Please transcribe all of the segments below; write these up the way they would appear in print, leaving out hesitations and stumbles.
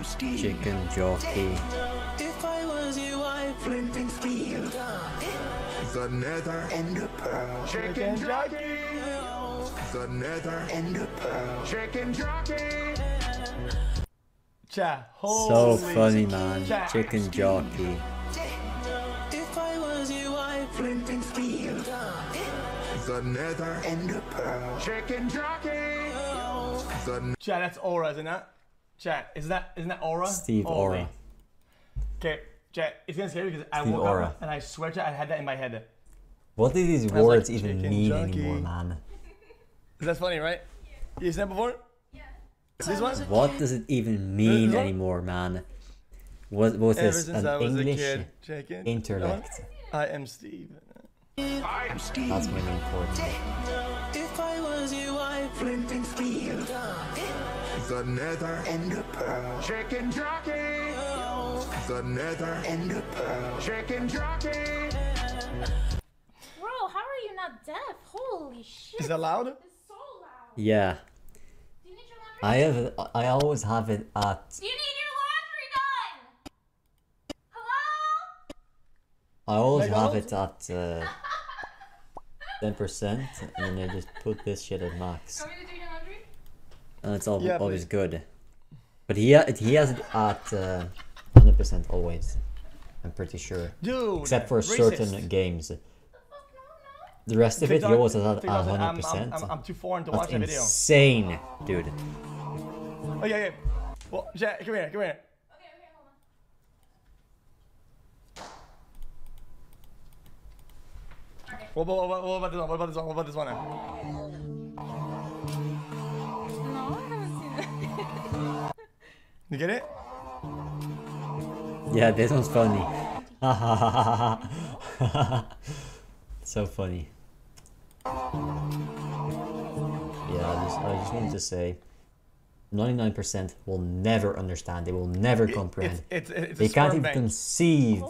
Chicken Jockey. If I was you, I'd flint and steel. The nether and the pearl. Chicken Jockey. The nether and the pearl. Chicken Jockey. Chat, So funny, man. Chicken Jockey. If I was you, I'd flint and steel. The nether and the pearl. Chicken Jockey. Chat, that's Aura, isn't it? Chat, isn't that Aura? Steve Holy. Aura. Okay, chat, it's gonna scare me because I Steve woke Aura. up and I swear to I had that in my head. What do these was words like, even Chicken mean Jockey. anymore, man? Is that funny, right? You seen that before? Yeah. This one? What does it even mean anymore, man? Was Ever this since an I was English a kid, chicken. intellect? I am Steve. I'm Steve. That's really important. If I was you, I'd flint and steel. The nether and the pearl. Chicken Jockey. The nether and the pearl. Chicken Jockey. Bro, how are you not deaf? Holy shit. Is that loud? It's so loud. Yeah. Do you need your laundry? I always have it at. Do you need your laundry done? Hello? I always have McDonald's? it at 10%, and then I just put this shit at max, Want me to do your laundry? and it's Yeah, always please. good. But he has it at 100% always. I'm pretty sure. Dude. Except for racist. certain games. The fuck, no. The rest of it, he TikTok- always has at TikTok said 100%. I'm too foreign to That's watch that video. insane, dude. Oh yeah. Well, Jack, come here. Okay, hold on. What about this one? What about this one? What about this one? No, I haven't seen it. You get it? Yeah, this one's funny. So funny. Yeah, I just wanted to say 99% will never understand. They will never comprehend. It's a They can't sperm even bank. conceive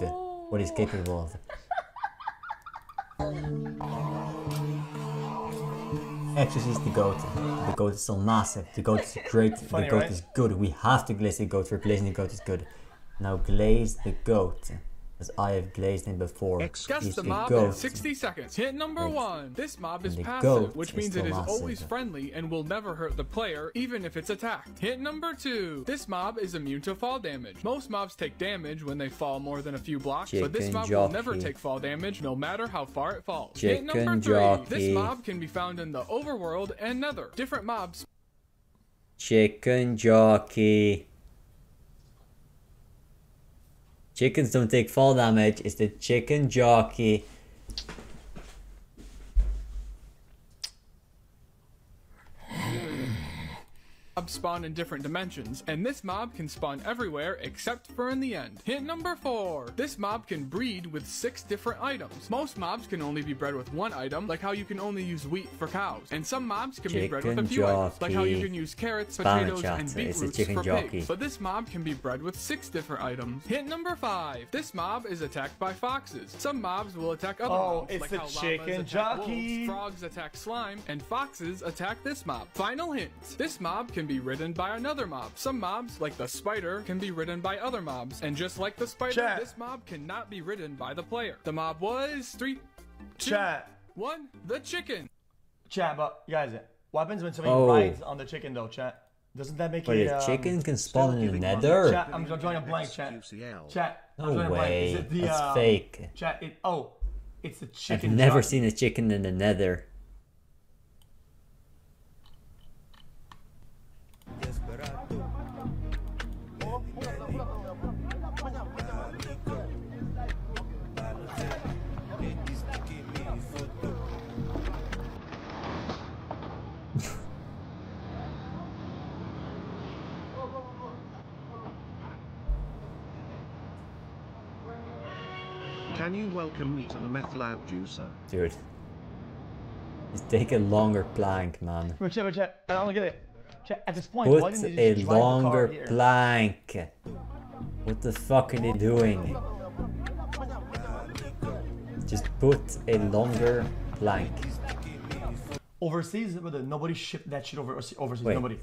what he's capable of. Exorcist the goat. The goat is still massive. The goat is great. Funny, the goat right? is good. We have to glaze the goat. Replacing the goat is good. Now glaze the goat. As I have glazed him before. Guess He's the mob goat. in 60 seconds. Hint number Right. 1. This mob is And the passive, goat which is means it still is massive. always friendly and will never hurt the player, even if it's attacked. Hint number 2. This mob is immune to fall damage. Most mobs take damage when they fall more than a few blocks, but this Chicken mob will never Jockey. take fall damage no matter how far it falls. Chicken Hint number 3. Jockey. This mob can be found in the overworld and nether. Different mobs Chicken Jockey. Chickens don't take fall damage. It's the Chicken Jockey. spawn in different dimensions, and this mob can spawn everywhere except for in the end. Hint number 4. This mob can breed with 6 different items. Most mobs can only be bred with one item, like how you can only use wheat for cows. And some mobs can be bred with a few items, like how you can use carrots, potatoes, and beetroots for pigs. But this mob can be bred with 6 different items. Hint number 5. This mob is attacked by foxes. Some mobs will attack other mobs, it's like the how llamas chicken attack jockey. wolves, frogs attack slime, and foxes attack this mob. Final hint. This mob can be ridden by another mob. Some mobs, like the spider, can be ridden by other mobs. And just like the spider, Chat. this mob cannot be ridden by the player. The mob was 3, 2, Chat. 1, the chicken. Chat, but guys, what happens when somebody Oh. rides on the chicken though, chat? Doesn't that make But it a chicken can spawn in the nether? Chat, I'm drawing a blank, chat. Chat, I'm No drawing a blank. way. Is it the, That's fake. Chat, it's the I've chicken. never jockey. seen a chicken in the nether. Can you welcome me to the meth lab, juicer? Dude. Just take a longer plank, man. But chat, I don't get it. Chat, at this point, why Put didn't they a just drive the car longer here? plank. What the fuck are they doing? Just put a longer plank. Overseas, brother, nobody shipped that shit overseas. Wait. Nobody.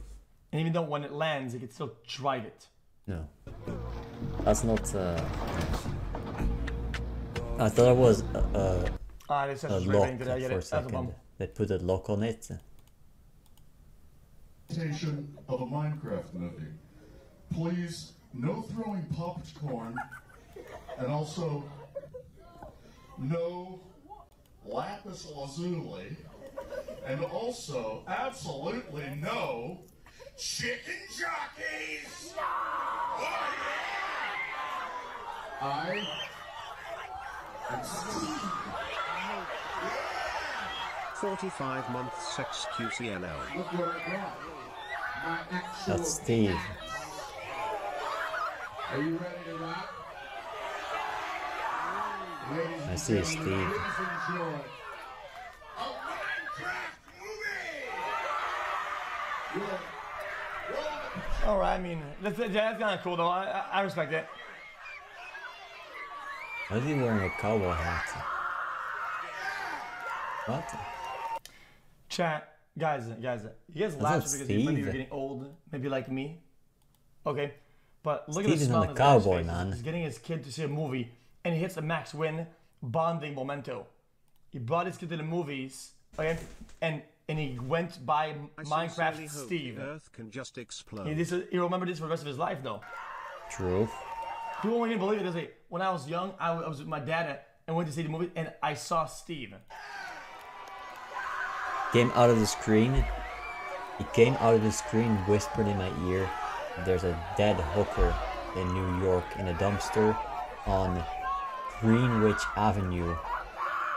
And even though when it lands, they can still drive it. No. That's not, I thought it was This a is lock very good. I get for a it. That's a second. bum. They put a lock on it. Of a Minecraft movie. Please, no throwing popcorn, and also no lapis lazuli, and also absolutely no chicken jockeys. No! Oh, yeah! I am Steve. 45 months sex QCNL. Look where I brought my actual That's Steve. cat. Are you ready to rock? Ladies I and see gentlemen, Steve. please enjoy a Minecraft movie. All right, I mean, that's kind of cool though. I respect it. Why is he wearing a cowboy hat? What? Chat, guys, you guys That's laugh not just because maybe Steve. you're getting old, maybe like me. Okay, but look Steve at the is smile not on a his guy's cowboy, face. man. He's getting his kid to see a movie, and he hits the max win bonding memento. He brought his kid to the movies, okay, and he went by I sincerely Minecraft hope Steve. the Earth can just explode. He'll remember this for the rest of his life, though. True. People won't even believe it. They say, when I was young, I was with my dad and went to see the movie, and I saw Steve. Came out of the screen. He came out of the screen, whispered in my ear, "There's a dead hooker in New York in a dumpster on Greenwich Avenue,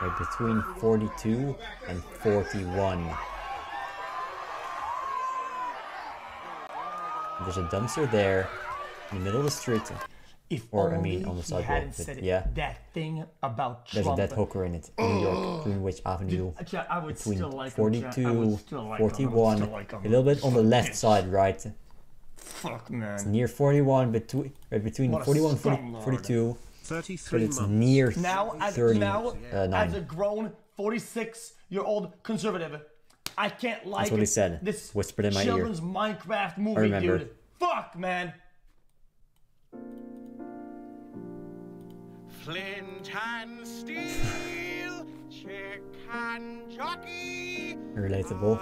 right between 42 and 41. There's a dumpster there in the middle of the street. If Or, I only mean, on the he sidewalk, hadn't but said it, yeah. that thing about There's Trump. a dead hooker in it in New York, Greenwich Avenue. Chat, I would Between still like him, 42, chat. I would still like him. I would 41, still like him. a little bit on the left side, right? Fuck, man. Near 41, between What a 41 and scumlord. 42, 33 but it's months. near Now, as 39. a grown 46-year-old conservative, I can't like That's what he said. this Whispered in my ear. children's Minecraft movie, remember. dude. Fuck, man. Flint and steel, chick and jockey. Relatable.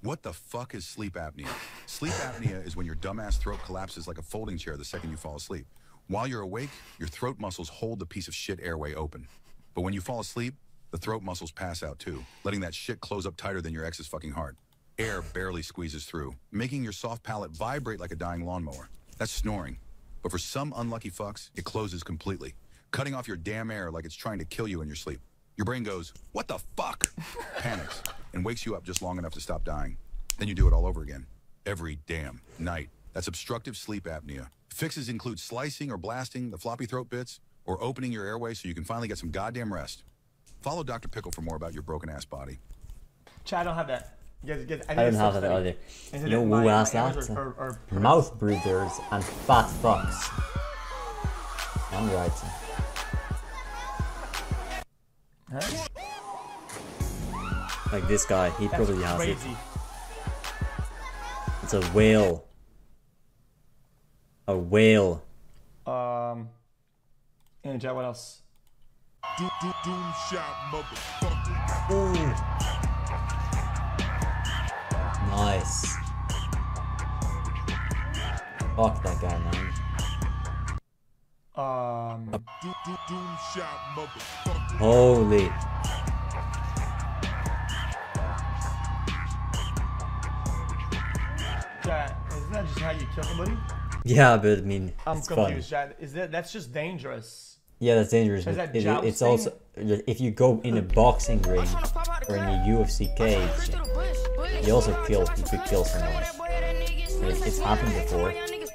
What the fuck is sleep apnea? Sleep apnea is when your dumbass throat collapses like a folding chair the second you fall asleep. While you're awake, your throat muscles hold the piece of shit airway open. But when you fall asleep, the throat muscles pass out too, letting that shit close up tighter than your ex's fucking heart. Air barely squeezes through, making your soft palate vibrate like a dying lawnmower. That's snoring. But for some unlucky fucks, it closes completely, cutting off your damn air like it's trying to kill you in your sleep. Your brain goes, "What the fuck?" panics, and wakes you up just long enough to stop dying. Then you do it all over again. Every damn night. That's obstructive sleep apnea. Fixes include slicing or blasting the floppy throat bits, or opening your airway so you can finally get some goddamn rest. Follow Dr. Pickle for more about your broken ass body. Chat, I don't have that. I don't have that either. You know who has that? Mouth breathers and fat fucks. I'm right. Huh? Like this guy, he That's probably has it. crazy. It's a whale. A whale. And chat, what else? Doom shot, motherfucker. Nice. Fuck that guy, man. Doom shot, motherfucker. Holy. Chat, isn't that just how you kill somebody? Yeah, but I mean, I'm it's fun. confused, chat. That's just dangerous. Yeah, that's dangerous. Is But that it's jousting? also, if you go in a boxing ring or in a UFC cage, you also you could kill someone. It's happened before. It's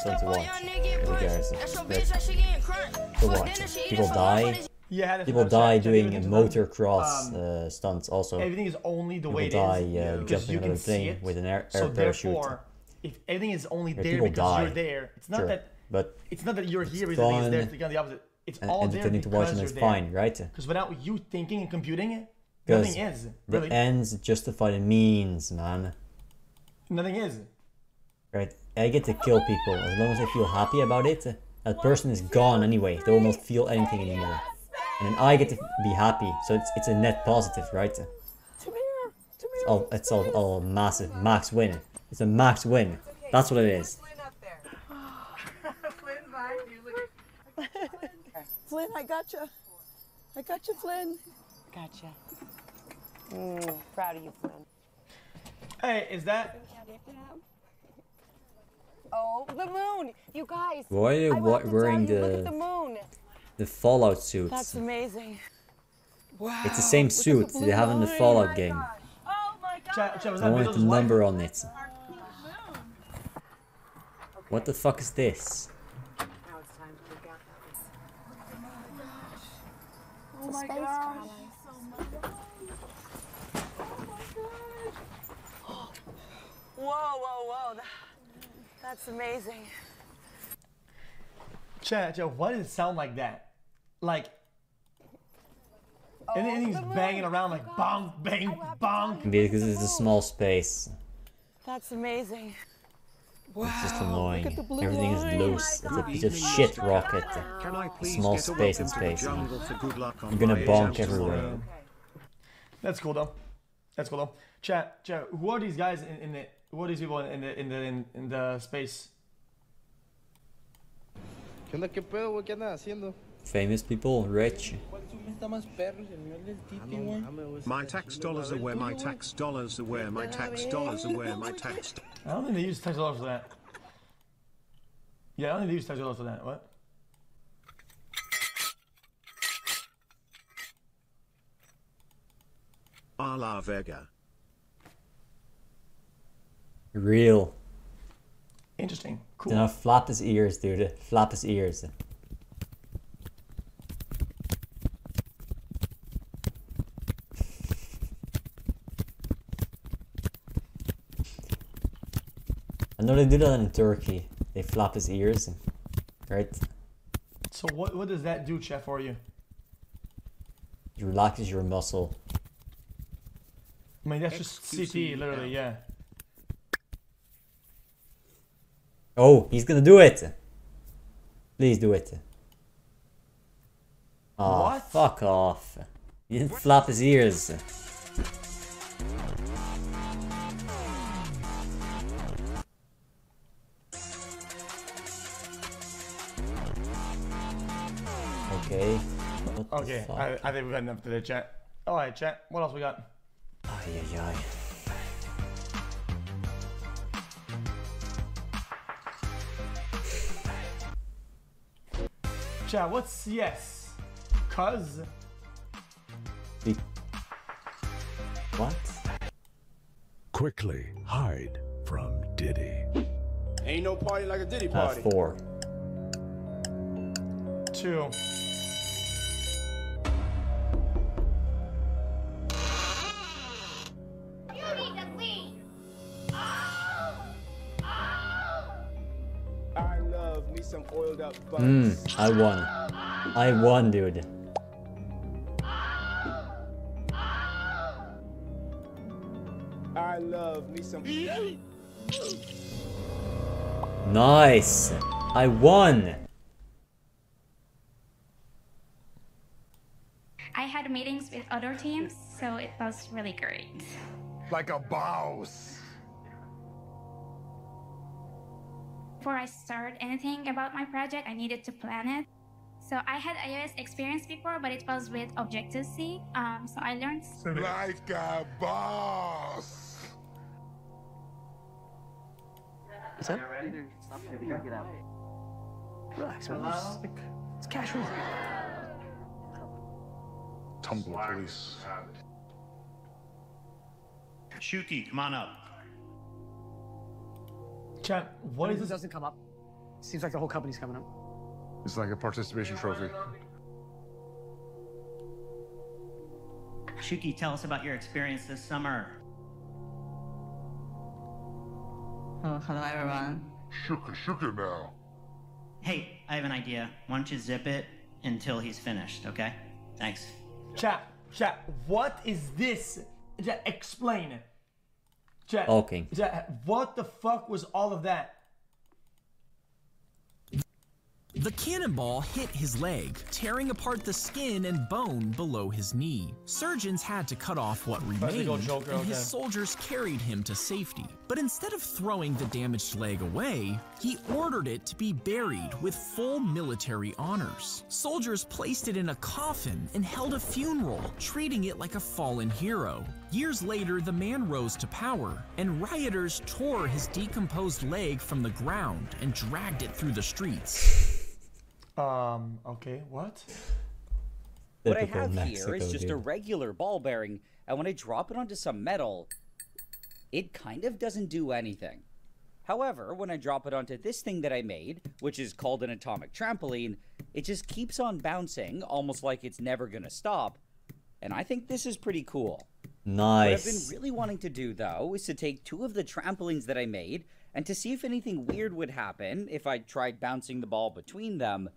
fun to watch. Who cares? To watch. People die. Yeah, that's People what die chat, doing everything's motocross stunts also. Everything is only the way it People is. die because jumping you out can of a see plane it. with an air So parachute. therefore, if everything is only there people because die. you're there, it's not Sure, that. but It's not that you're here because fun everything is there. It's the opposite. It's and all there entertaining to watch because and you're it's there. fine, right? Because without you thinking and computing, Nothing is. The Really. ends justify the means, man. Nothing is. Right? I get to kill people. As long as I feel happy about it, that person is gone anyway. They will not feel anything anymore. And then I get to be happy. So it's a net positive, right? It's all massive. Max win. It's a max win. That's what it is. Flynn, I gotcha. I gotcha, Flynn. Gotcha. Proud of you, Flynn. Hey, is that? Oh, the moon! You guys. Why are you wearing Look at the moon. the Fallout suits? That's amazing. Wow. It's the same suit they have in the Fallout game. Oh my god. Chat, was I that want Beetle's the wife? number on it. What the fuck is this? Now it's time to pick out Oh my gosh. Whoa. That's amazing. Chat, why does it sound like that? Like, Oh, anything's the moon. banging around like bong, bang, bong. Because it's a small space. That's amazing. Wow. It's just annoying. Look at the blue Everything is line. loose. It's a piece of shit rocket. Can I please Small get a space in welcome to the space. jungle for good luck on You're gonna my bonk exams everywhere. tomorrow? That's cool though. That's cool though. Chat, who are these guys in the? Who are these people in the space? ¿Qué onda? ¿Qué pedo, güey? ¿Qué andas haciendo? Famous people, rich. ¿Cuál zoom está más perro? El mío es del Titi, güey. My tax dollars are where my tax dollars are where my tax dollars are where my tax. I don't think they use tax dollars for that. Yeah, I don't think they use tax dollars for that. What? A la Vega. Real. Interesting. Cool. Now flap his ears, dude. Flap his ears. I know they do that in Turkey. They flap his ears, right? So what does that do, chat, for you? It relaxes your muscle. I mean, that's just CT, literally, yeah. Oh, he's gonna do it! Please do it. Oh, What? fuck off. He didn't flap his ears. Okay. What the Okay, fuck? I think we've got enough today, chat. Alright, chat, what else we got? Ay, ay, ay. Chat, what's yes? Cuz? What? Quickly hide from Diddy. Ain't no party like a Diddy party. 4. 2. You need to leave. I love me some oiled up I won. I won, dude. I love me some. Nice. I won. I had meetings with other teams, so it was really great. Like a boss. Before I start anything about my project, I needed to plan it. So I had iOS experience before, but it was with Objective-C. So I learned. Like a boss. What's up? Relax, man. It's casual. Tumblr police. Shuki, come on up. Chat, what is this? Doesn't come up. Seems like the whole company's coming up. It's like a participation trophy. Shuki, tell us about your experience this summer. Oh, hello everyone. Shuka now. Hey, I have an idea. Why don't you zip it until he's finished, okay? Thanks. Chat, Chat, what is this? Chat, explain. Chat, Okay. Chat, what the fuck was all of that? The cannonball hit his leg, tearing apart the skin and bone below his knee. Surgeons had to cut off what remained, and his soldiers carried him to safety. But instead of throwing the damaged leg away, he ordered it to be buried with full military honors. Soldiers placed it in a coffin and held a funeral, treating it like a fallen hero. Years later, the man rose to power, and rioters tore his decomposed leg from the ground and dragged it through the streets. Okay, what? What I have here is just a regular ball bearing, and when I drop it onto some metal, it kind of doesn't do anything. However, when I drop it onto this thing that I made, which is called an atomic trampoline, it just keeps on bouncing, almost like it's never gonna stop, and I think this is pretty cool. Nice. What I've been really wanting to do, though, is to take 2 of the trampolines that I made, and to see if anything weird would happen if I tried bouncing the ball between them.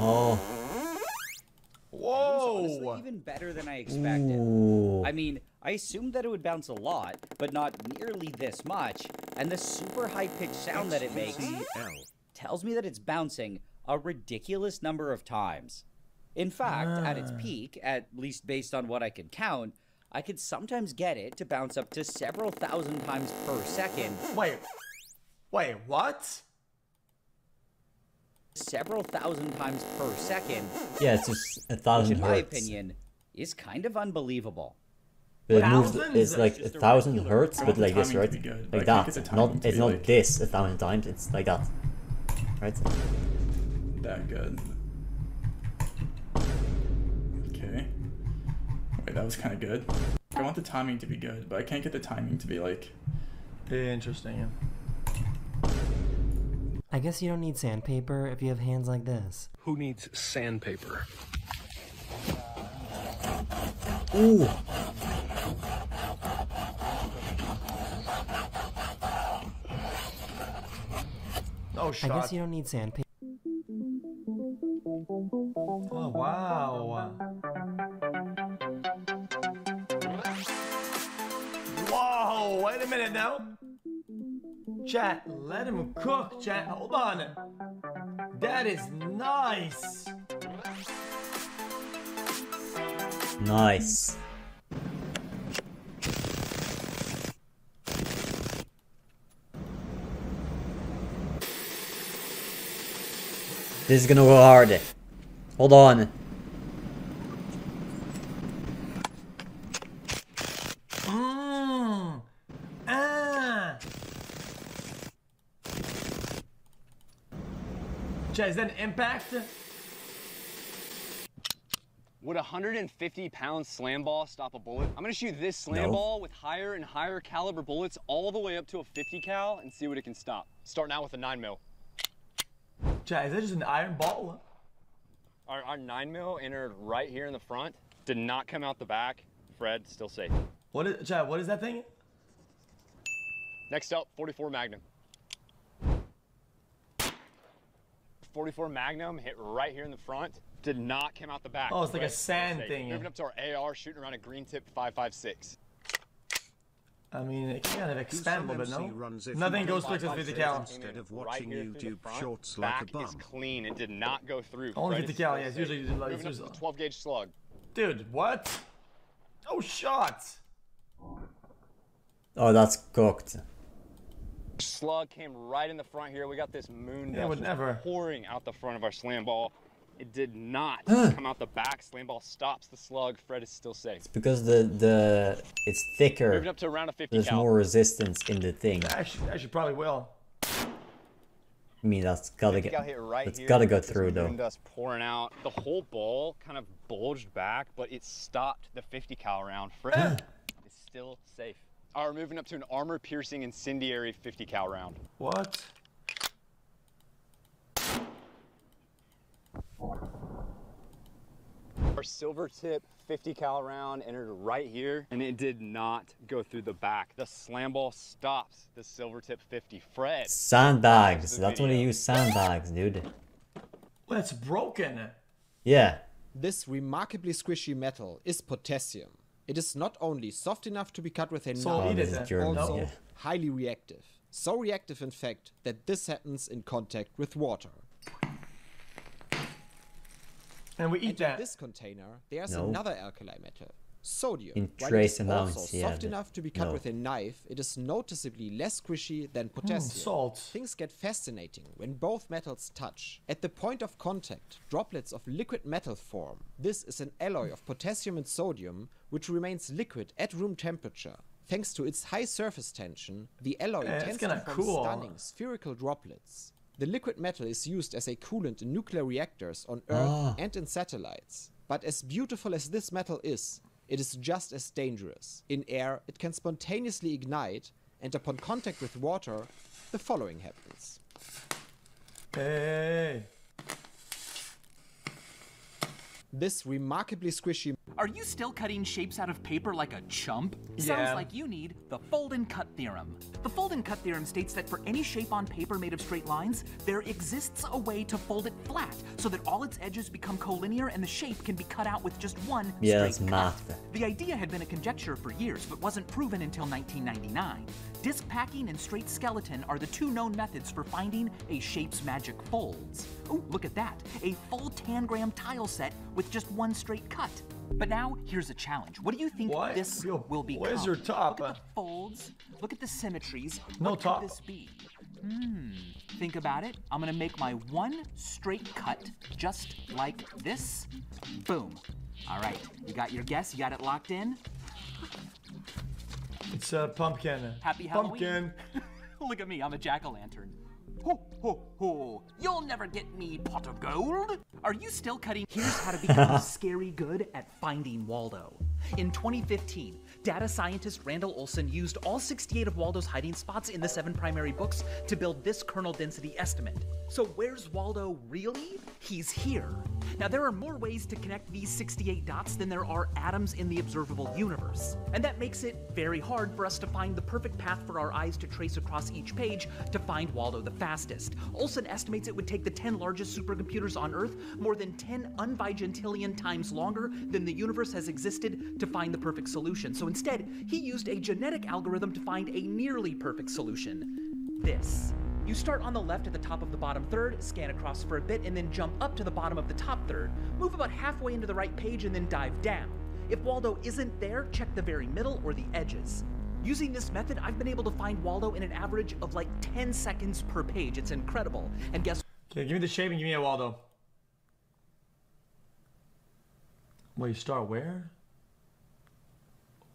Oh. Whoa! Honestly, even better than I expected. Ooh. I mean, I assumed that it would bounce a lot, but not nearly this much. And the super high-pitched sound that it makes tells me that it's bouncing a ridiculous number of times. In fact, at its peak, at least based on what I could count, I could sometimes get it to bounce up to several thousand times per second. Wait, what? Several thousand times per second. Yeah, it's just 1,000 which, in my hertz. opinion, is kind of unbelievable. But it moves. It's like 1,000 hertz, but like this, right? Like that. It's not this 1,000 times. It's like that, right? That good. Okay. Wait, that was kind of good. I want the timing to be good, but I can't get the timing to be like. Interesting. I guess you don't need sandpaper if you have hands like this. Who needs sandpaper? Ooh. Oh, shot. I guess you don't need sandpaper. Oh, wow. Whoa, wait a minute now. Chat, let him cook, chat. Hold on. That is nice. Nice. This is gonna go hard. Hold on. Chat, is that an impact? Would a 150-pound slam ball stop a bullet? I'm gonna shoot this slam ball with higher and higher caliber bullets all the way up to a 50 cal and see what it can stop. Starting out with a 9mm. Chat, is that just an iron ball? Our 9mm entered right here in the front. Did not come out the back. Fred, still safe. Chat, what is that thing? Next up, 44 Magnum. 44 Magnum hit right here in the front. Did not come out the back. Oh, it's like a sand thing. Moving up to our AR, shooting around a green tip 5.56. I mean, it can kind of expand a little bit, no? Nothing goes through to 50 cal. Instead of watching YouTube shorts like a bum. Back is clean. It did not go through. Only 50 cal, yeah. It's usually like moving up to the 12 gauge slug. Dude, what? Oh, shots. Oh, that's cooked. Slug came right in the front here. We got this moon that would never pouring out the front of our slam ball. It did not come out the back. Slam ball stops the slug. Fred is still safe. It's because it's thicker. Moving up to around a 50 There's cal. more resistance in the thing. Actually probably will. I mean, that's gotta get. Right that's here. gotta go through though. Moon dust pouring out. The whole ball kind of bulged back, but it stopped the 50 cal round. Fred is still safe. All right, we're moving up to an armor-piercing incendiary 50 cal round. What? Our silver tip 50 cal round entered right here, and it did not go through the back. The slam ball stops the silver tip 50. Fred. Sandbags. That's when you use sandbags, dude. Well, it's broken. Yeah. This remarkably squishy metal is potassium. It is not only soft enough to be cut with a knife, but also highly reactive. So reactive, in fact, that this happens in contact with water. And we eat that. In this container, there's another alkali metal, sodium. In While trace it is amounts, also yeah. soft enough to be cut with a knife, it is noticeably less squishy than potassium. Salt. Things get fascinating when both metals touch. At the point of contact, droplets of liquid metal form. This is an alloy of potassium and sodium, which remains liquid at room temperature. Thanks to its high surface tension, the alloy tends to form stunning spherical droplets. The liquid metal is used as a coolant in nuclear reactors on Earth and in satellites. But as beautiful as this metal is, it is just as dangerous. In air, it can spontaneously ignite, and upon contact with water, the following happens. Hey. This remarkably squishy... Are you still cutting shapes out of paper like a chump? Yeah. Sounds like you need the fold and cut theorem. The fold and cut theorem states that for any shape on paper made of straight lines, there exists a way to fold it flat so that all its edges become collinear and the shape can be cut out with just one straight cut. Math. The idea had been a conjecture for years, but wasn't proven until 1999. Disc packing and straight skeleton are the two known methods for finding a shape's magic folds. Oh, look at that. A full tangram tile set with just one straight cut. But now, here's a challenge. What do you think this will become? Where's your top? Look at the folds. Look at the symmetries. No what top. Could this be? Think about it. I'm gonna make my one straight cut just like this. Boom. All right, you got your guess? You got it locked in? It's a pumpkin. Happy Halloween. Look at me, I'm a jack-o'-lantern. Ho, ho, ho. You'll never get me, pot of gold. Are you still cutting? Here's how to become scary good at finding Waldo. In 2015, data scientist Randall Olson used all 68 of Waldo's hiding spots in the 7 primary books to build this kernel density estimate. So where's Waldo really? He's here. Now there are more ways to connect these 68 dots than there are atoms in the observable universe. And that makes it very hard for us to find the perfect path for our eyes to trace across each page to find Waldo the fastest. Olson estimates it would take the 10 largest supercomputers on Earth more than 10 unbigentillion times longer than the universe has existed to find the perfect solution. So instead, he used a genetic algorithm to find a nearly perfect solution. This. You start on the left at the top of the bottom third, scan across for a bit, and then jump up to the bottom of the top third. Move about halfway into the right page and then dive down. If Waldo isn't there, check the very middle or the edges. Using this method, I've been able to find Waldo in an average of like 10 seconds per page. It's incredible. And guess... Okay, give me the shape and give me a Waldo. Well, you start where?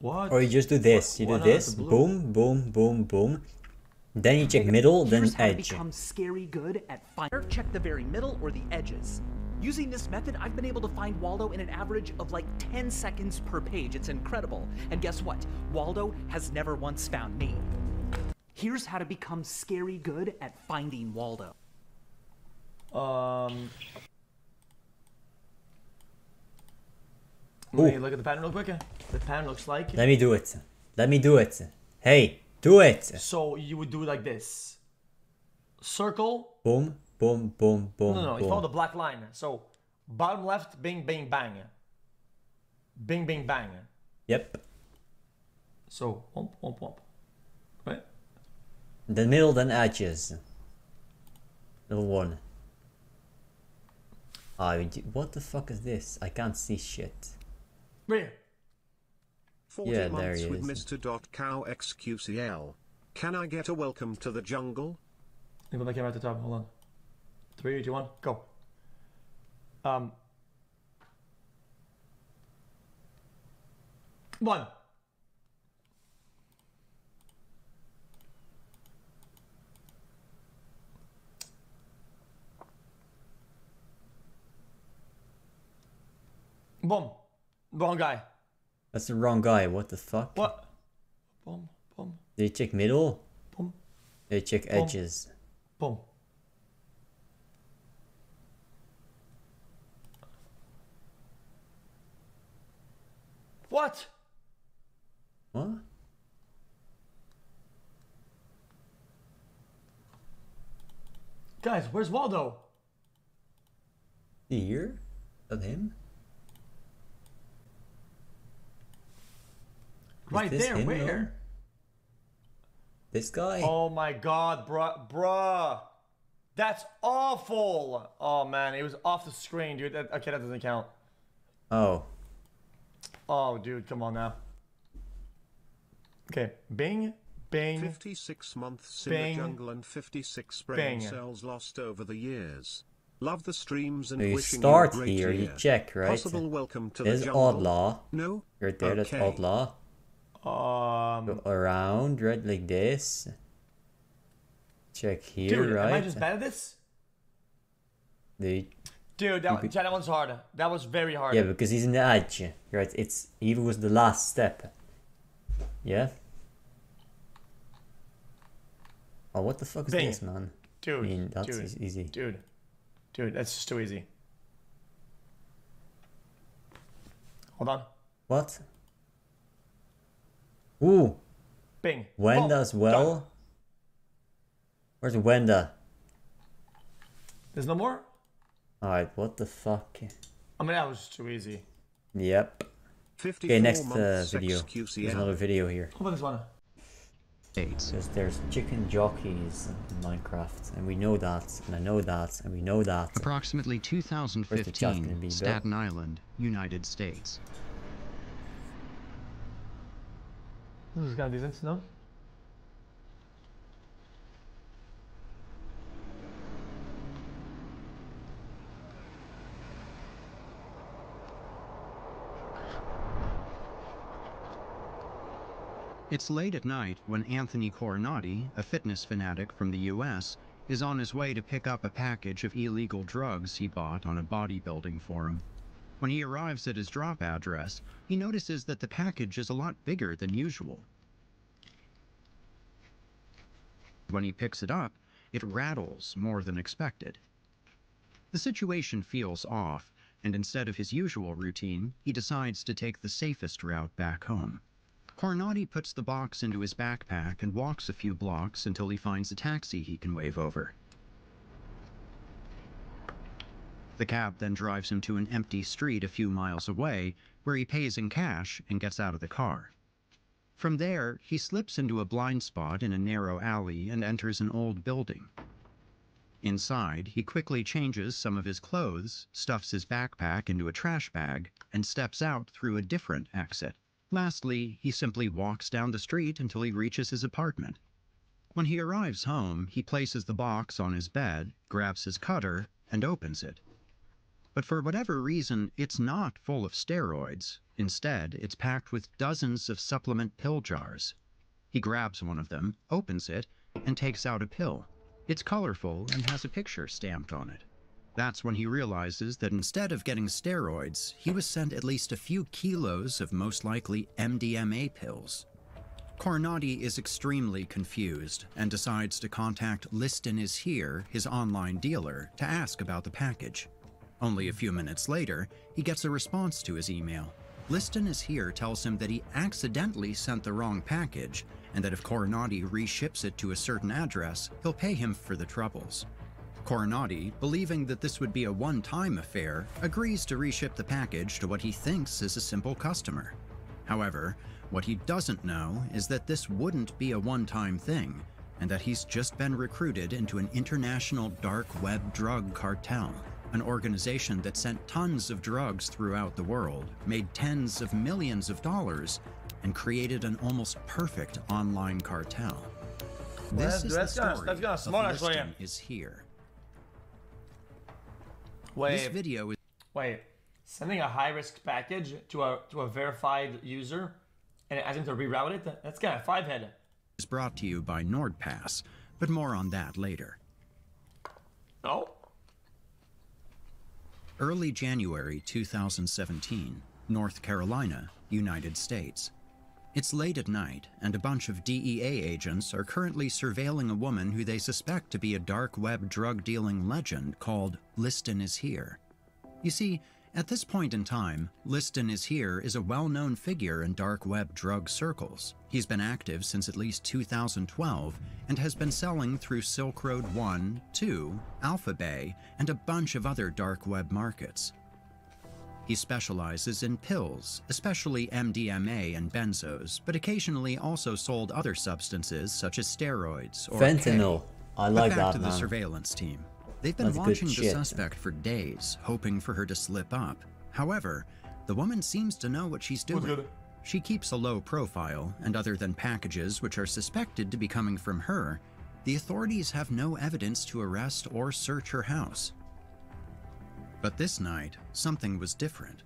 What? Or you just do this. You do this. Boom, boom, boom, boom. Then you check middle, then Here's how to edge. become scary good at finding. Check the very middle or the edges. Using this method, I've been able to find Waldo in an average of like 10 seconds per page. It's incredible. And guess what? Waldo has never once found me. Here's how to become scary good at finding Waldo. Wait, look at the pattern real quick. The pattern looks like... Let me do it. Let me do it. Hey, do it. So you would do it like this. Circle. Boom, boom, boom, boom, No, boom. you follow the black line. So bottom left, bing, bing, bang. Bing, bing, bang. Yep. So, womp, womp, womp. Right? The middle, then edges. Little one. What the fuck is this? I can't see shit. Where? 40 Yeah, there months he with is. Mr. Cow XQCL. Can I get a welcome to the jungle? Put my camera at the top. Hold on. 3, 2, 1, go. One. Boom. Wrong guy. That's the wrong guy. What the fuck? What? Boom, boom, Did you check middle? boom, Did you check Boom. edges? boom. What? What? Guys, where's Waldo? Here? That him? Right there, him, where? no? This guy? Oh my god, bruh. That's awful. Oh man, it was off the screen, dude. Okay, that doesn't count. Oh. Oh, dude, come on now. Okay, Bing, Bing. 56 months Bing, in the jungle and 56 brain Bing. cells lost over the years. Love the streams and You wishing start you a great here, year. you check, right? Possible welcome to There's the jungle. Outlaw. No? Right there, that's Okay. Outlaw. Go around, right, like this. Check here, dude, right? am I just bad at this? Dude, that one's hard. That was very hard. yeah, because he's in the edge, right? It's even was the last step. Yeah. Oh, what the fuck is Bing. this, man? Dude, I mean, that's dude, easy. Dude, that's just too easy. Hold on. What? Ooh. Bing. Wenda Oh, as well. done. Where's Wenda? There's no more? Alright, what the fuck? I mean, that was too easy. Yep. 54 Okay, next months video. XQCL. There's another video here. How about this one? Because there's chicken jockeys in Minecraft, and we know that, and I know that, and we know that. Approximately Where's the chat gonna 2015, be, Bill? Staten Island, United States. This is kind of decent, no? It's late at night when Anthony Coronati, a fitness fanatic from the US, is on his way to pick up a package of illegal drugs he bought on a bodybuilding forum. When he arrives at his drop address, he notices that the package is a lot bigger than usual. When he picks it up, it rattles more than expected. The situation feels off, and instead of his usual routine, he decides to take the safest route back home. Coronati puts the box into his backpack and walks a few blocks until he finds a taxi he can wave over. The cab then drives him to an empty street a few miles away, where he pays in cash and gets out of the car. From there, he slips into a blind spot in a narrow alley and enters an old building. Inside, he quickly changes some of his clothes, stuffs his backpack into a trash bag, and steps out through a different exit. Lastly, he simply walks down the street until he reaches his apartment. When he arrives home, he places the box on his bed, grabs his cutter, and opens it. But for whatever reason, it's not full of steroids. Instead, it's packed with dozens of supplement pill jars. He grabs one of them, opens it, and takes out a pill. It's colorful and has a picture stamped on it. That's when he realizes that instead of getting steroids, he was sent at least a few kilos of most likely MDMA pills. Coronati is extremely confused and decides to contact Liston Is Here, his online dealer, to ask about the package. Only a few minutes later, he gets a response to his email. Liston Is Here tells him that he accidentally sent the wrong package, and that if Coronati reships it to a certain address, he'll pay him for the troubles. Coronati, believing that this would be a one-time affair, agrees to reship the package to what he thinks is a simple customer. However, what he doesn't know is that this wouldn't be a one-time thing, and that he's just been recruited into an international dark web drug cartel, an organization that sent tons of drugs throughout the world, made tens of millions of dollars, and created an almost perfect online cartel. This is the story of Liston Is Here. This video is sending a high-risk package to a verified user and asking to reroute it? That's kind of five-headed. Is brought to you by NordPass, but more on that later. Oh. Early January 2017, North Carolina, United States. It's late at night, and a bunch of DEA agents are currently surveilling a woman who they suspect to be a dark web drug-dealing legend called Liston Is Here. You see, at this point in time, Liston Is Here is a well-known figure in dark web drug circles. He's been active since at least 2012 and has been selling through Silk Road 1, 2, Alpha Bay, and a bunch of other dark web markets. He specializes in pills, especially MDMA and benzos, but occasionally also sold other substances such as steroids or fentanyl. I like back that, to the man. surveillance team. They've been That's good watching the shit. suspect for days, hoping for her to slip up. However, the woman seems to know what she's doing. She keeps a low profile, and other than packages which are suspected to be coming from her, the authorities have no evidence to arrest or search her house. But this night, something was different.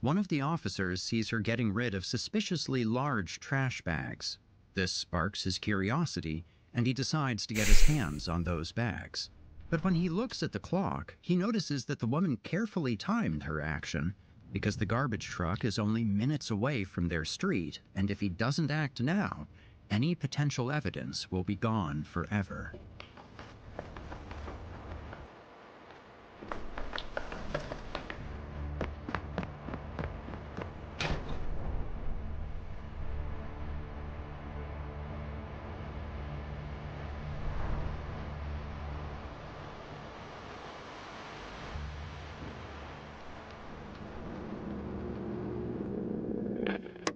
One of the officers sees her getting rid of suspiciously large trash bags. This sparks his curiosity, and he decides to get his hands on those bags. But when he looks at the clock, he notices that the woman carefully timed her action, because the garbage truck is only minutes away from their street, and if he doesn't act now, any potential evidence will be gone forever.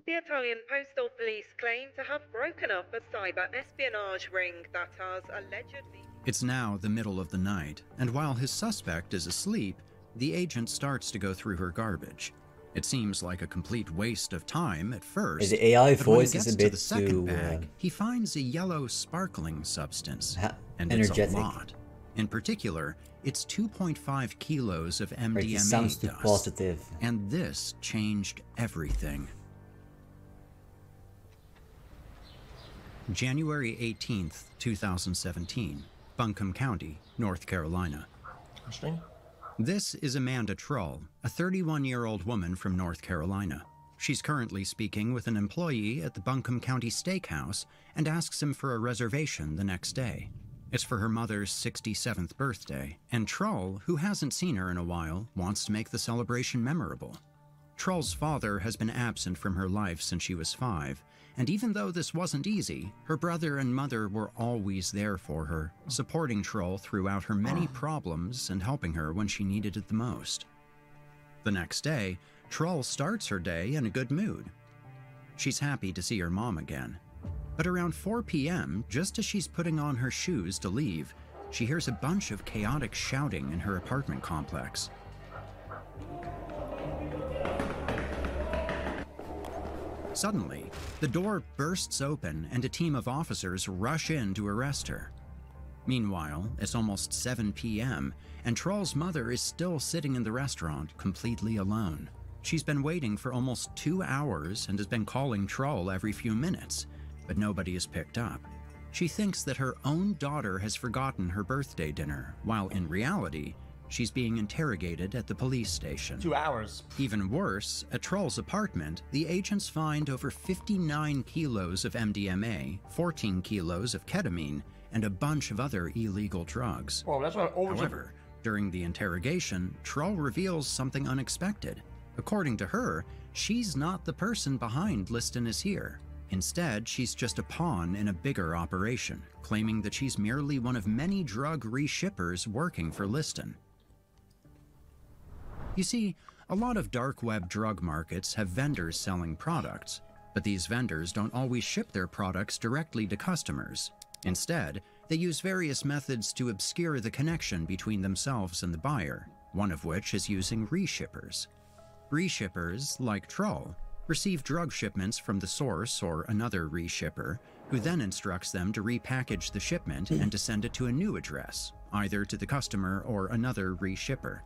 The Italian postal police claim to have broken up a cyber espionage ring that has allegedly... It's now the middle of the night, and while his suspect is asleep, the agent starts to go through her garbage. It seems like a complete waste of time at first. The AI but when he voice is gets a bit to the second too bag, he finds a yellow sparkling substance, and energetic. it's a lot. In particular, it's 2.5 kilos of MDMA Right, it sounds too dust, positive. and this changed everything. January 18th, 2017, Buncombe County, North Carolina. This is Amanda Trull, a 31-year-old woman from North Carolina. She's currently speaking with an employee at the Buncombe County Steakhouse and asks him for a reservation the next day. It's for her mother's 67th birthday, and Trull, who hasn't seen her in a while, wants to make the celebration memorable. Trull's father has been absent from her life since she was 5, and even though this wasn't easy, her brother and mother were always there for her, supporting Trull throughout her many problems and helping her when she needed it the most. The next day, Trull starts her day in a good mood. She's happy to see her mom again. But around 4 p.m., just as she's putting on her shoes to leave, she hears a bunch of chaotic shouting in her apartment complex. Suddenly, the door bursts open and a team of officers rush in to arrest her. Meanwhile, it's almost 7 p.m., and Trull's mother is still sitting in the restaurant, completely alone. She's been waiting for almost 2 hours and has been calling Trull every few minutes, but nobody has picked up. She thinks that her own daughter has forgotten her birthday dinner, while in reality, she's being interrogated at the police station. 2 hours. Even worse, at Trull's apartment, the agents find over 59 kilos of MDMA, 14 kilos of ketamine, and a bunch of other illegal drugs. Oh, that's what However, during the interrogation, Trull reveals something unexpected. According to her, she's not the person behind Liston Is Here. Instead, she's just a pawn in a bigger operation, claiming that she's merely one of many drug reshippers working for Liston. You see, a lot of dark web drug markets have vendors selling products, but these vendors don't always ship their products directly to customers. Instead, they use various methods to obscure the connection between themselves and the buyer, one of which is using reshippers. Reshippers, like Trull, receive drug shipments from the source or another reshipper, who then instructs them to repackage the shipment and to send it to a new address, either to the customer or another reshipper.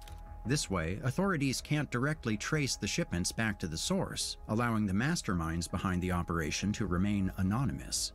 This way, authorities can't directly trace the shipments back to the source, allowing the masterminds behind the operation to remain anonymous.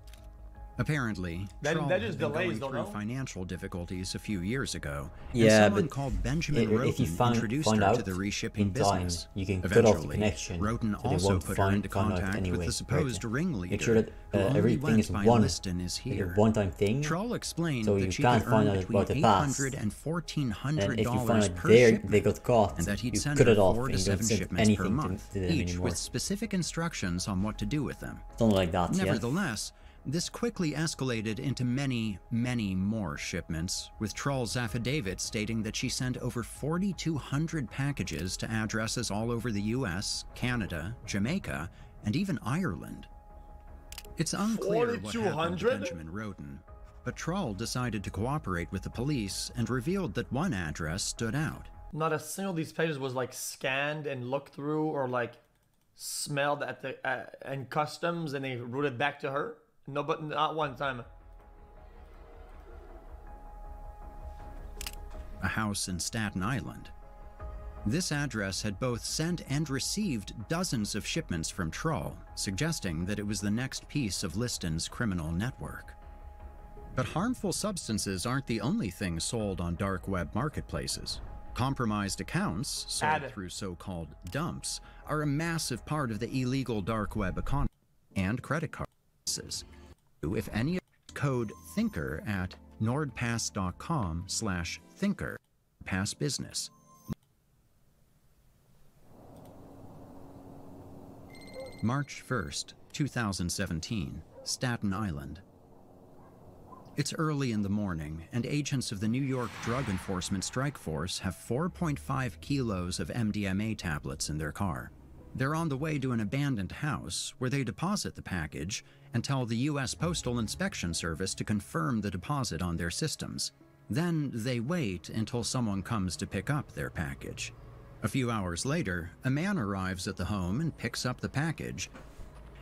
Apparently, Trull that had just been delays, going don't through know? financial difficulties a few years ago, and Yeah, someone but called Benjamin if you Roten introduced find her out to the reshipping in time, business. you can cut Eventually, off the connection, Roten so they also won't put her into find out contact anyway, with the supposed right? ringleader, Make sure that who only everything went is by one, Liston Is like Here. a one-time thing, Trull explained so you that she can't could find earn out between about the past. $800 and $1,400 And if you find out per they shipment, got caught, and that he'd you send cut her it off 4 and to you don't 7 send shipments per anything month, to them each anymore. with specific instructions on what to do with them. Something like that, yeah. Nevertheless, This quickly escalated into many, many more shipments, with Troll's affidavit stating that she sent over 4,200 packages to addresses all over the US, Canada, Jamaica, and even Ireland. It's unclear what happened to Benjamin Roden, but Troll decided to cooperate with the police and revealed that one address stood out. Not a single of these pages was like scanned and looked through or like smelled at the in customs and they routed back to her. No, but not one time. A house in Staten Island. This address had both sent and received dozens of shipments from Troll, suggesting that it was the next piece of Liston's criminal network. But harmful substances aren't the only thing sold on dark web marketplaces. Compromised accounts, sold through so-called dumps, are a massive part of the illegal dark web economy, and credit cards. If any, code THINKER at nordpass.com/thinker, pass business. March 1st, 2017, Staten Island. It's early in the morning, and agents of the New York Drug Enforcement Strike Force have 4.5 kilos of MDMA tablets in their car. They're on the way to an abandoned house where they deposit the package and tell the U.S. Postal Inspection Service to confirm the deposit on their systems. Then they wait until someone comes to pick up their package. A few hours later, a man arrives at the home and picks up the package.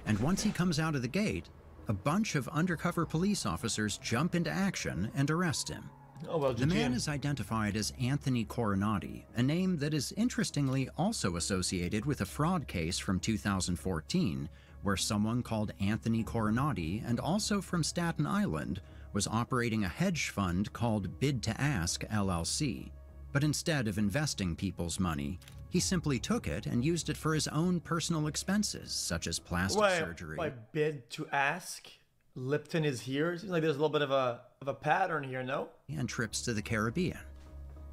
And once he comes out of the gate, a bunch of undercover police officers jump into action and arrest him. Oh, well, the man is identified as Anthony Coronati, a name that is interestingly also associated with a fraud case from 2014, where someone called Anthony Coronati, and also from Staten Island, was operating a hedge fund called Bid to Ask LLC. But instead of investing people's money, he simply took it and used it for his own personal expenses, such as plastic surgery. Like Bid to Ask? Lipton is here? Seems like there's a little bit of a pattern here, no? And trips to the Caribbean.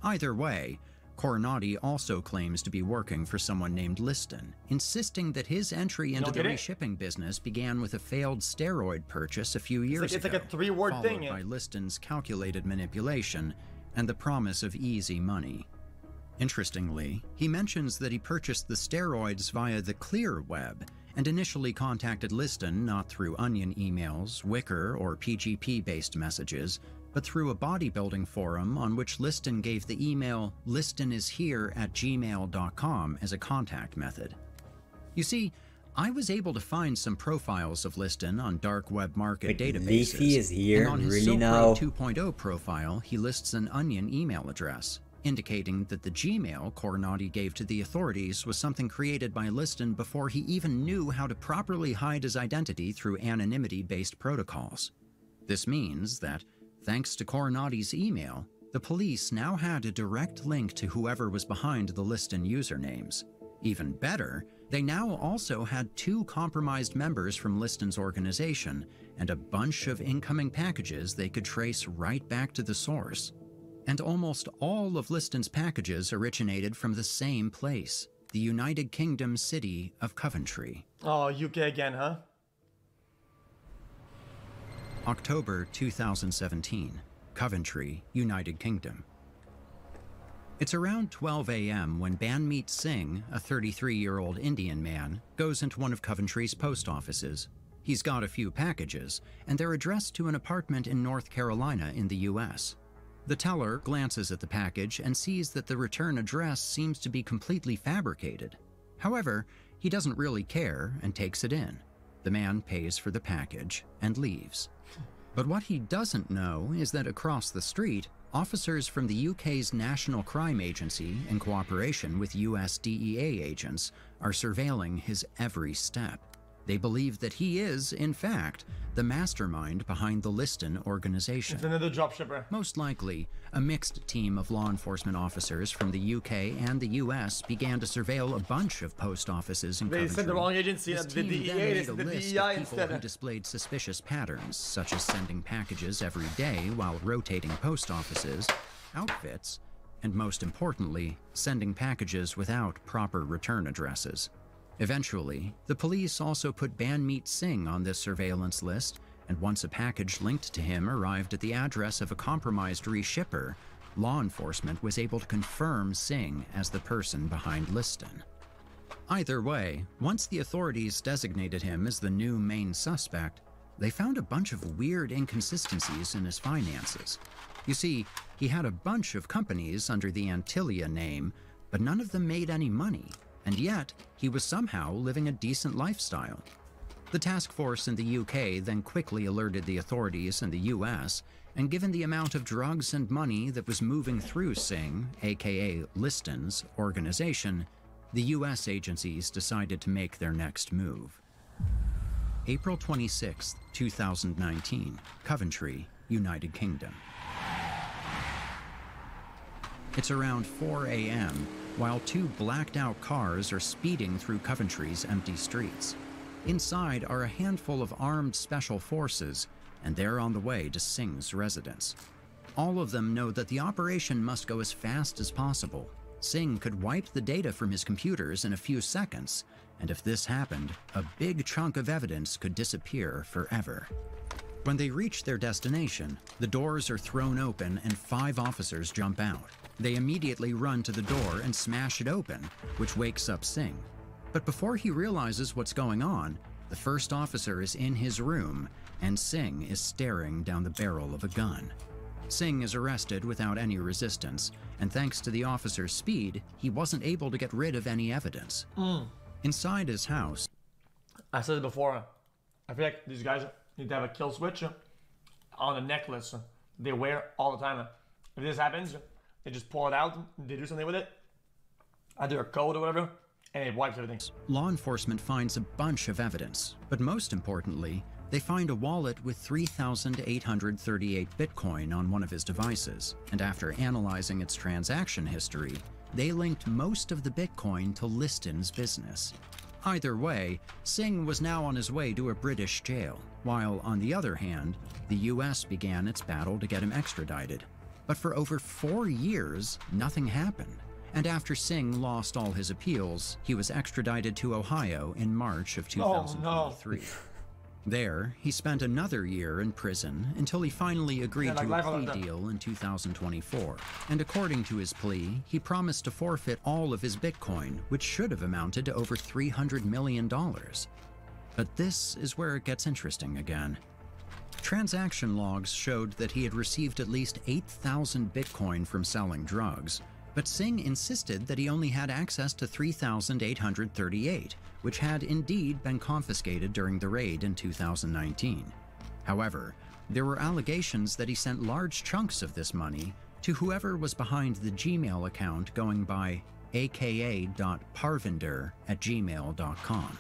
Either way, Coronati also claims to be working for someone named Liston, insisting that his entry into the reshipping business began with a failed steroid purchase a few years ago. It's like a three-word thing. Followed by Liston's calculated manipulation and the promise of easy money. Interestingly, he mentions that he purchased the steroids via the clear web and initially contacted Liston not through Onion emails, Wicker, or PGP-based messages, but through a bodybuilding forum on which Liston gave the email listonishhere@gmail.com as a contact method. You see, I was able to find some profiles of Liston on dark web market databases. Leafy is here, and on his really now? 2.0 profile, he lists an Onion email address, indicating that the Gmail Coronati gave to the authorities was something created by Liston before he even knew how to properly hide his identity through anonymity-based protocols. This means that, thanks to Coronati's email, the police now had a direct link to whoever was behind the Liston usernames. Even better, they now also had 2 compromised members from Liston's organization and a bunch of incoming packages they could trace right back to the source. And almost all of Liston's packages originated from the same place, the United Kingdom city of Coventry. Oh, UK again, huh? October 2017, Coventry, United Kingdom. It's around 12 a.m. when Banmeet Singh, a 33-year-old Indian man, goes into one of Coventry's post offices. He's got a few packages, and they're addressed to an apartment in North Carolina in the U.S. The teller glances at the package and sees that the return address seems to be completely fabricated. However, he doesn't really care and takes it in. The man pays for the package and leaves. But what he doesn't know is that across the street, officers from the UK's National Crime Agency, in cooperation with US DEA agents, are surveilling his every step. They believe that he is, in fact, the mastermind behind the Liston organization. It's another dropshipper. Most likely, a mixed team of law enforcement officers from the UK and the US began to surveil a bunch of post offices in Coventry. They sent the wrong agency, this the team DEA, then they made a sent the list DEI of people instead. who displayed suspicious patterns, such as sending packages every day while rotating post offices, outfits, and most importantly, sending packages without proper return addresses. Eventually, the police also put Banmeet Singh on this surveillance list and once a package linked to him arrived at the address of a compromised reshipper, law enforcement was able to confirm Singh as the person behind Liston. Either way, once the authorities designated him as the new main suspect, they found a bunch of weird inconsistencies in his finances. You see, he had a bunch of companies under the Antilia name, but none of them made any money, and yet he was somehow living a decent lifestyle. The task force in the UK then quickly alerted the authorities in the US, and given the amount of drugs and money that was moving through Singh, aka Liston's, organization, the US agencies decided to make their next move. April 26, 2019, Coventry, United Kingdom. It's around 4 a.m., while two blacked-out cars are speeding through Coventry's empty streets. Inside are a handful of armed special forces, and they're on the way to Singh's residence. All of them know that the operation must go as fast as possible. Singh could wipe the data from his computers in a few seconds, and if this happened, a big chunk of evidence could disappear forever. When they reach their destination, the doors are thrown open and 5 officers jump out. They immediately run to the door and smash it open, which wakes up Singh. But before he realizes what's going on, the first officer is in his room, and Singh is staring down the barrel of a gun. Singh is arrested without any resistance, and thanks to the officer's speed, he wasn't able to get rid of any evidence. Inside his house... I said it before, I feel like these guys need to have a kill switch on a necklace they wear all the time. If this happens, they just pull it out, they do something with it, either a code or whatever, and it wipes everything. Law enforcement finds a bunch of evidence, but most importantly, they find a wallet with 3,838 Bitcoin on one of his devices, and after analyzing its transaction history, they linked most of the Bitcoin to Liston's business. Either way, Singh was now on his way to a British jail, while on the other hand, the US began its battle to get him extradited. But for over 4 years, nothing happened. And after Singh lost all his appeals, he was extradited to Ohio in March of 2023. Oh, no. There, he spent another year in prison until he finally agreed to a plea deal in 2024. And according to his plea, he promised to forfeit all of his Bitcoin, which should have amounted to over $300 million. But this is where it gets interesting again. Transaction logs showed that he had received at least 8,000 Bitcoin from selling drugs, but Singh insisted that he only had access to 3,838, which had indeed been confiscated during the raid in 2019. However, there were allegations that he sent large chunks of this money to whoever was behind the Gmail account going by aka.parvinder@gmail.com.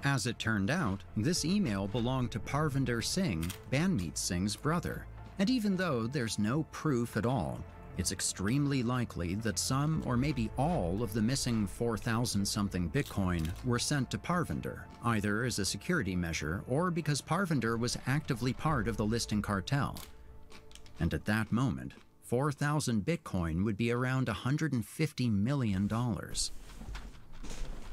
As it turned out, this email belonged to Parvinder Singh, Banmeet Singh's brother, and even though there's no proof at all, it's extremely likely that some or maybe all of the missing 4,000-something Bitcoin were sent to Parvinder, either as a security measure or because Parvinder was actively part of the Liston cartel. And at that moment, 4,000 Bitcoin would be around $150 million.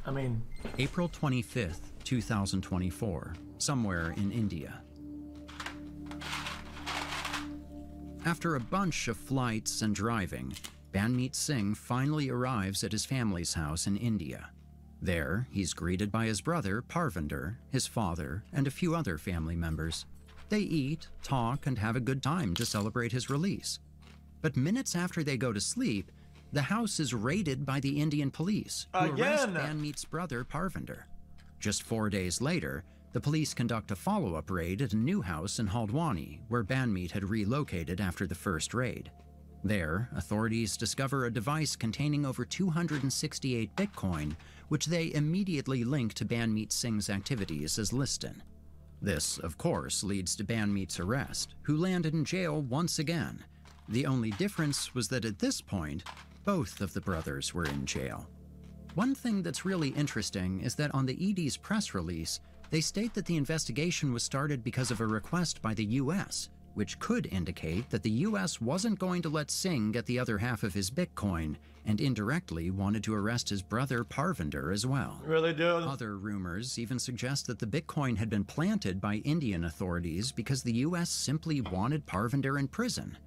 I mean... April 25th, 2024, somewhere in India. After a bunch of flights and driving, Banmeet Singh finally arrives at his family's house in India. There, he's greeted by his brother, Parvinder, his father, and a few other family members. They eat, talk, and have a good time to celebrate his release. But minutes after they go to sleep, the house is raided by the Indian police, who arrest Banmeet's brother, Parvinder. Just 4 days later, the police conduct a follow-up raid at a new house in Haldwani, where Banmeet had relocated after the first raid. There, authorities discover a device containing over 268 Bitcoin, which they immediately link to Banmeet Singh's activities as Liston. This, of course, leads to Banmeet's arrest, who landed in jail once again. The only difference was that at this point, both of the brothers were in jail. One thing that's really interesting is that on the ED's press release, they state that the investigation was started because of a request by the US, which could indicate that the US wasn't going to let Singh get the other half of his Bitcoin, and indirectly wanted to arrest his brother Parvinder as well. Really, dude? Other rumors even suggest that the Bitcoin had been planted by Indian authorities because the US simply wanted Parvinder in prison.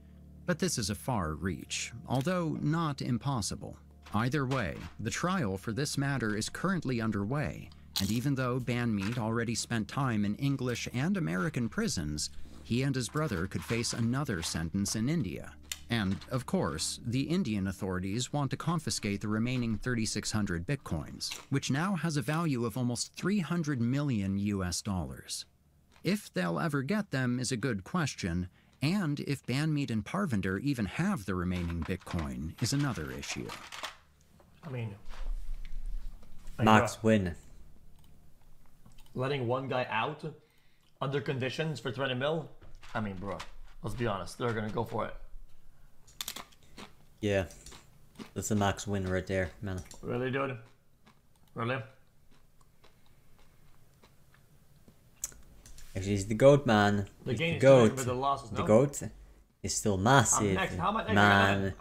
But this is a far reach, although not impossible. Either way, the trial for this matter is currently underway, and even though Banmeat already spent time in English and American prisons, he and his brother could face another sentence in India. And, of course, the Indian authorities want to confiscate the remaining 3,600 bitcoins, which now has a value of almost 300 million US dollars. If they'll ever get them is a good question, and if Banmeat and Parvinder even have the remaining bitcoin is another issue. I mean... Max win. Letting one guy out under conditions for 20 mil? I mean, bro, let's be honest, they're gonna go for it. Yeah, that's a max win right there, man. Really, dude? Really? Actually, he's the GOAT, man. The game is GOAT. with the losses, no? The GOAT is still massive, Next. How am I next? man.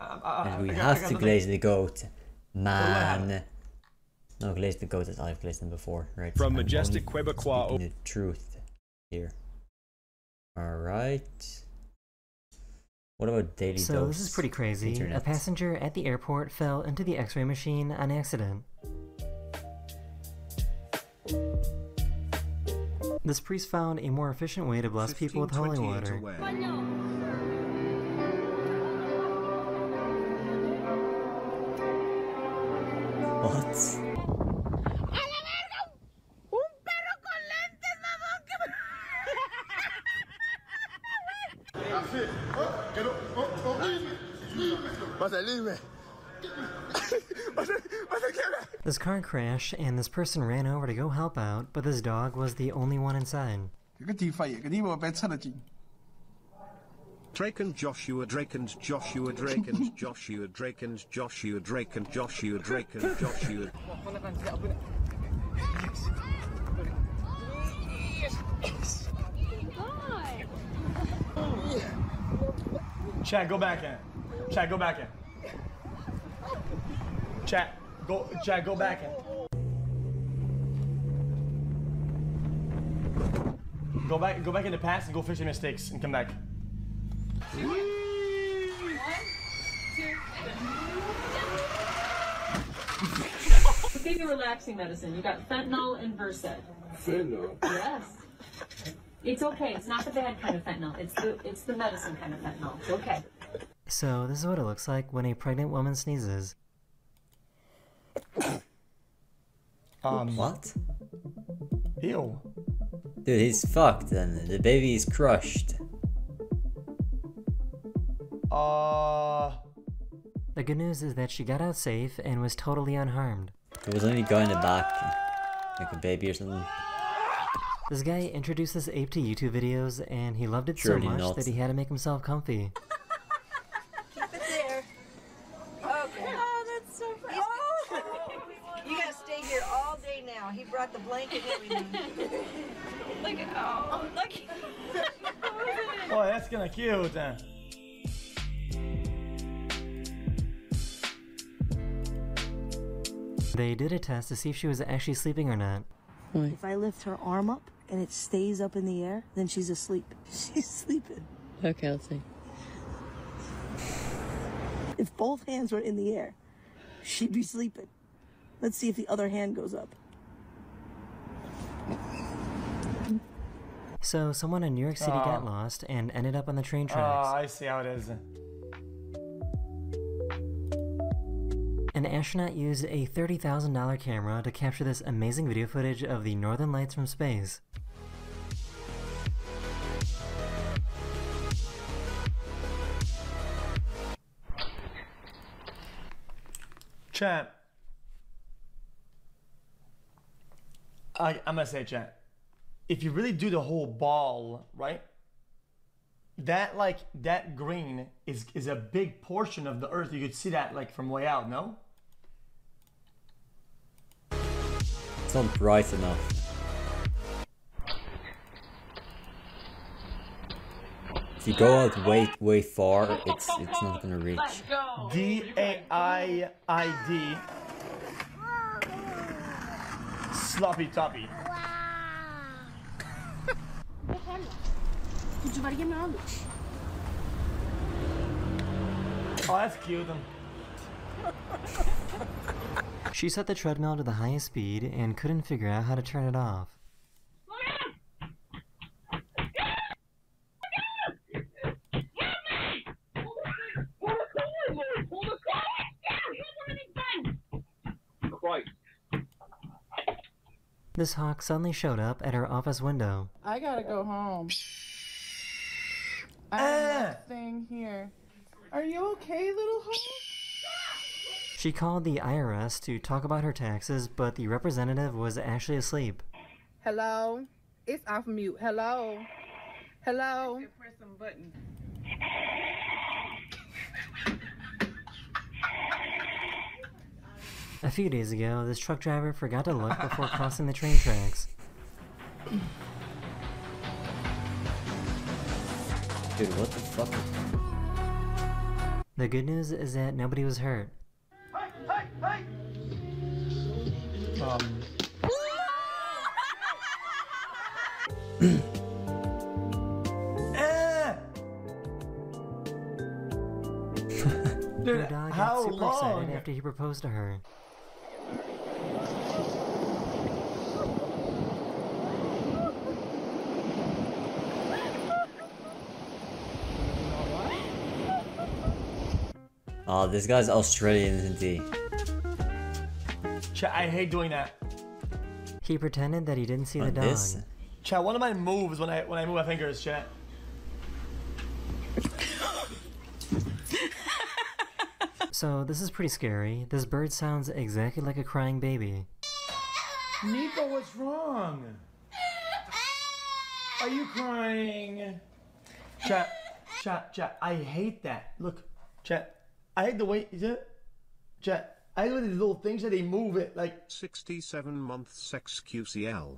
And we have to glaze the GOAT, Oh, man. No, glaze the GOAT as I've glazed them before, right? From I'm majestic only Quebecois. speaking the truth here. Alright. What about daily dose? So this is pretty crazy. Internet? A passenger at the airport fell into the x-ray machine on accident. This priest found a more efficient way to bless people with holy water. What? This car crashed and this person ran over to go help out, but this dog was the only one inside. Drake and Joshua, Drake and Joshua, Drake and Joshua, Drake and Joshua, Drake and Joshua, Drake and Joshua. Chat, go back in. Chat, go back in. Chat, go back in. Go back in the past and go fix your mistakes and come back. 1, 2, We'll give you relaxing medicine. You got fentanyl and Versed. Fentanyl? Yes. It's okay. It's not the bad kind of fentanyl. It's the medicine kind of fentanyl. It's okay. So this is what it looks like when a pregnant woman sneezes. What? Ew. Dude, he's fucked and the baby is crushed. The good news is that she got out safe and was totally unharmed. There was only a guy in the back, like a baby or something. This guy introduced this ape to YouTube videos and he loved it so much that he had to make himself comfy. Keep it there. Okay. Oh, that's so funny. Oh. You gotta stay here all day now. He brought the blanket and everything. Look at look. Oh, that's kinda cute. They did a test to see if she was actually sleeping or not. If I lift her arm up and it stays up in the air, then she's asleep. She's sleeping. Okay, let's see. If both hands were in the air, she'd be sleeping. Let's see if the other hand goes up. So someone in New York City got lost and ended up on the train tracks. I see how it is. An astronaut used a $30,000 camera to capture this amazing video footage of the northern lights from space. Chat. I'm gonna say, chat. If you really do the whole ball, right? That green is a big portion of the Earth. You could see that like from way out, no? It's not bright enough. If you go out way far, it's not gonna reach. D-A-I-I-D. Sloppy toppy. Oh, that's cute. She set the treadmill to the highest speed and couldn't figure out how to turn it off. This hawk suddenly showed up at her office window. I gotta go home. I'm not staying here. Are you okay, little hawk? She called the IRS to talk about her taxes, but the representative was actually asleep. Hello? It's off mute. Hello? Hello? Press some button. A few days ago, this truck driver forgot to look before crossing the train tracks. Dude, what the fuck? The good news is that nobody was hurt. Her dog got super excited after he proposed to her. Oh, this guy's Australian, isn't he? Chat, I hate doing that. He pretended that he didn't see the Like dog. this? Chat, one of my moves when I move my fingers, chat. So this is pretty scary. This bird sounds exactly like a crying baby. Nico, what's wrong? Are you crying? Chat, I hate that. Look, chat, I hate the way, is it? Chat, I hate these little things that they move it, like... 67 months XQCL.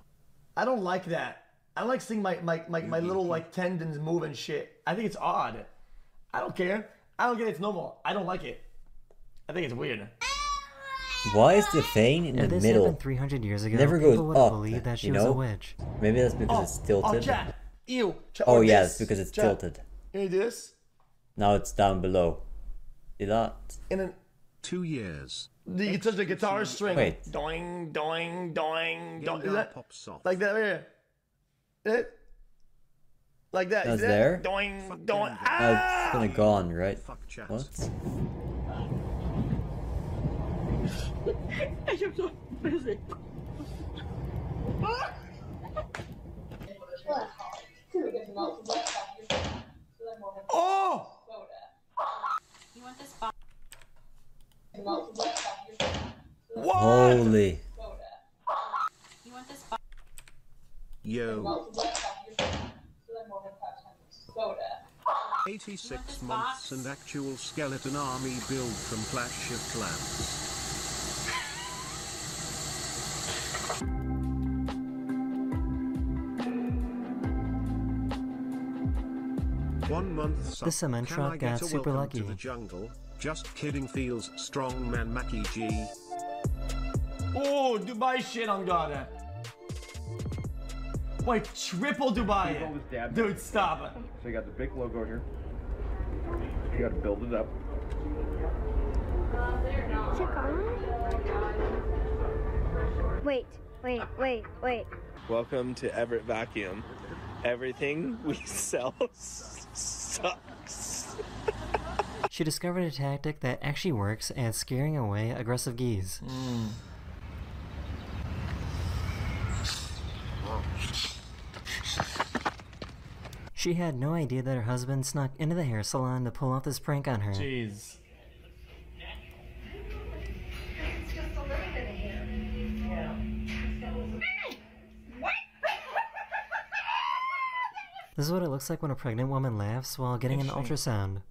I don't like that. I don't like seeing my little, like, tendons move and shit. I think it's odd. I don't care. I don't get it's normal. I don't like it. I think it's weird. Why is the vein in the this middle? happened 300 years ago, Never people goes would up, believe that she you was a know? witch. Maybe that's because it's tilted. Chat. Ew. Chat, Oh or yeah, this. it's because it's Chat. tilted. You do this? Now it's down below. See that? In a... 2 years. You touch the guitar string. Wait. Doing, doing, doing, doing. Is that pops off. like that? Right here. Like that. That's Is that? there? Doing, doing. Oh, it's gonna gone, right? Chat. What? I am so busy. Oh! You want this box? What? Holy. You want this box? Yo. 86 months and actual skeleton army build from Clash of Clans. One month. The cement Can truck I get got a super welcome lucky. to the jungle? Just kidding. Feels strong, man. Mackie G. Oh, Dubai shit on God. Wait, triple Dubai. Dude, stop. So you got the big logo here. You got to build it up. Wait. Welcome to Everett Vacuum. Everything we sell sucks. She discovered a tactic that actually works at scaring away aggressive geese. She had no idea that her husband snuck into the hair salon to pull off this prank on her. Jeez. This is what it looks like when a pregnant woman laughs while getting an ultrasound.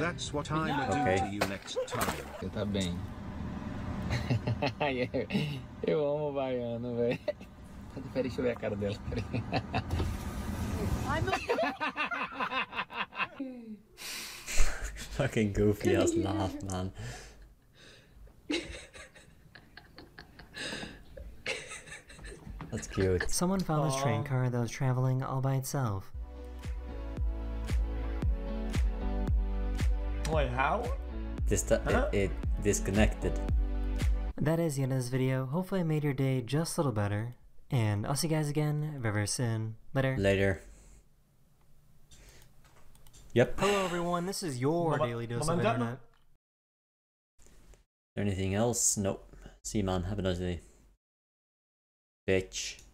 That's what I'ma do to you next time. Tá bem. Eu amo o baiano, velho. Peraí, deixa eu ver a cara dela. Ai, meu Fucking goofy ass laugh, man. That's cute. Someone found this train car that was traveling all by itself. Wait, how? It disconnected. That is the end of this video. Hopefully I made your day just a little better. And I'll see you guys again very soon. Later. Later. Yep. Hello everyone, this is your daily dose of internet. Anything else? Nope. See you, man. Have a nice day. Bitch.